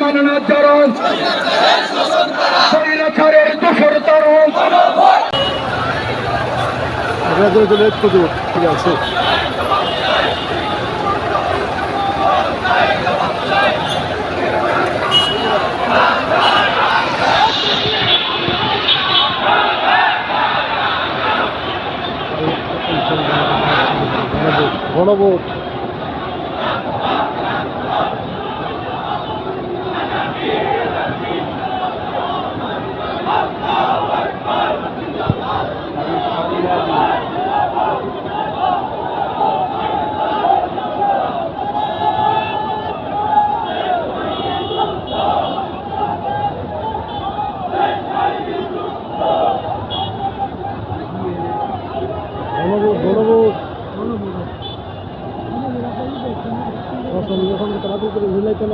মানে না যারা স্বৈরাচারের দোষর তারা ঠিক আছে। গণভোট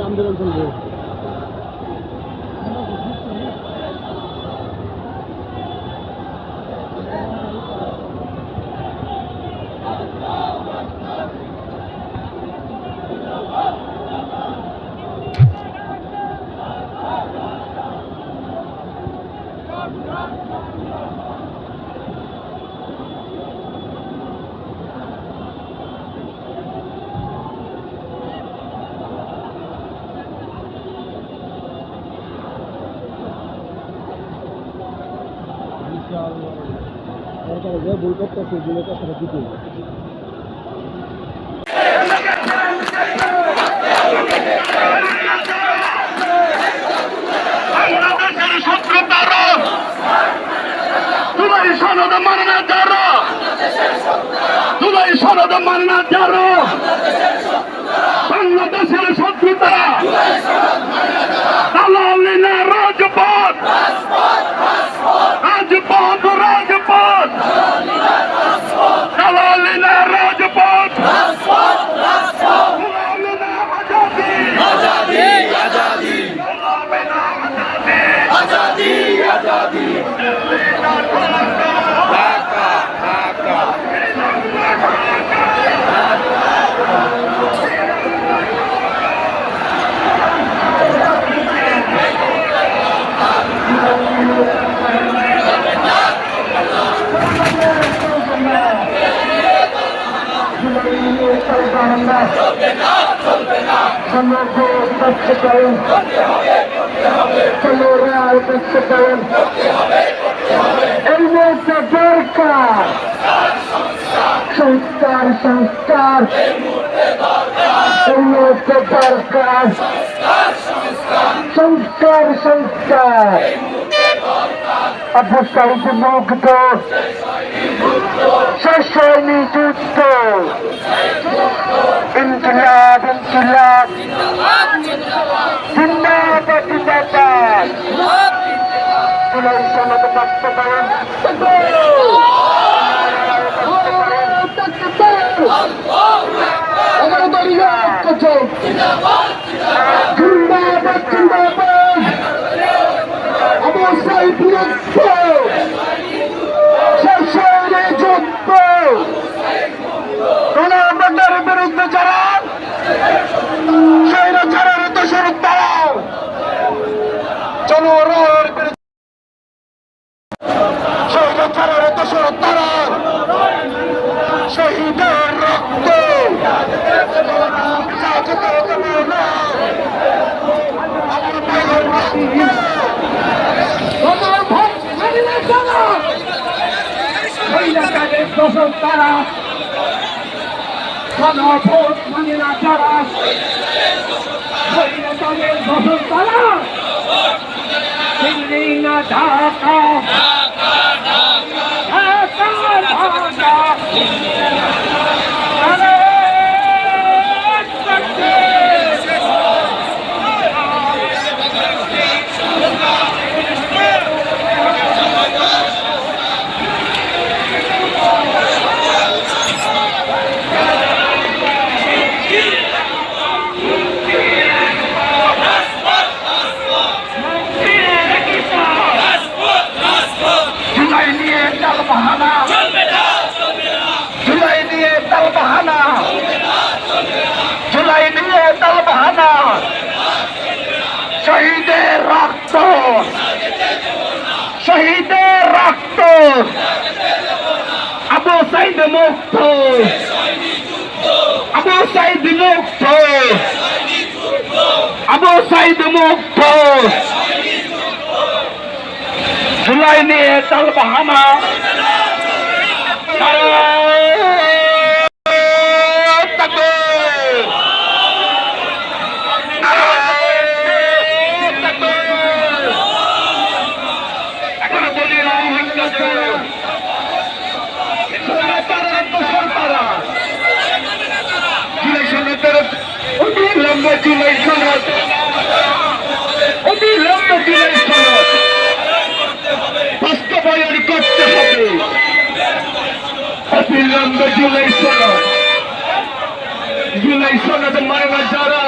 আন্দোলন চলবে। সরকার যে ভুল করতেছে এগুলোকে আসলে দিতে দুবাই সনদ মানে না যারা দুবাই সনদ মানে না যারা বাংলাদেশের শত্রুতা দালালিনা রাজপথ রাজপথ রাজপথ দালালিনা রাজপথ দালালিনা আজাদি আজাদি আজাদি আজাদি ঢাকা ঢাকা সংস্কার সংস্কার দরকার সংস্কার সংস্কার অভ্যুত্থানিত মুক্ত শেষ হয়নি যুদ্ধ ইনকিলাব ইনকিলাব জিন্দাবাদ জিন্দাবাদ জুলাই সনদ বাস্তবায়ন জিন্দাবাদ জিন্দাবাদ অবস্থায় বিরুদ্ধ শেষ হয়নি যুদ্ধ গণতন্ত্রের বিরুদ্ধে যারা স্বৈরাচারের দোষর তারা জনগণের বিরুদ্ধে স্বৈরাচারের দোষর তারা শহীদের রক্ত দোষর তারা গণভোট মানে না যারা স্বৈরাচারের দোষর তারা দিল্লি না ঢাকা জুলাই শহীদের রক্ত আবু সাইদ মুক্ত আবু সাইদ মুক্ত আবু সাইদ মুক্ত জুলাই নিয়ে তালবাহানা অবিলম্বে জুলাই সনদ অবিলম্বে জুলাই সনদ বাস্তবায়ন করতে হবে অবিলম্বে জুলাই সনদ মানে না যারা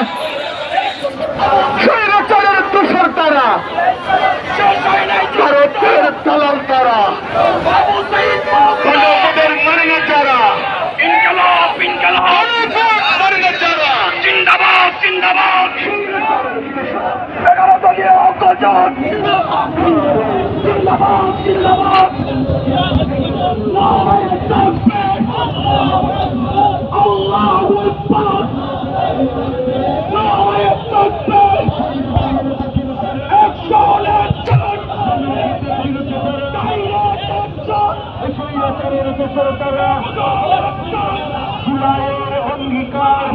স্বৈরাচারের দোষর তারা ভারতের দালাল তারা গণতন্ত্রের মানে না যারা ইনকালাব ইনকালাব মানে না যারা জিন্দাবাদ জিন্দাবাদ 11 দলীয় গজন জিন্দাবাদ জিন্দাবাদ নারায়ে তাকবীর আল্লাহু আকবার নারায়ে তাকবীর অ্যাকশন অ্যাকশন ডাইরেক্ট অ্যাকশন সরকার জুলাইয়ের অঙ্গীকার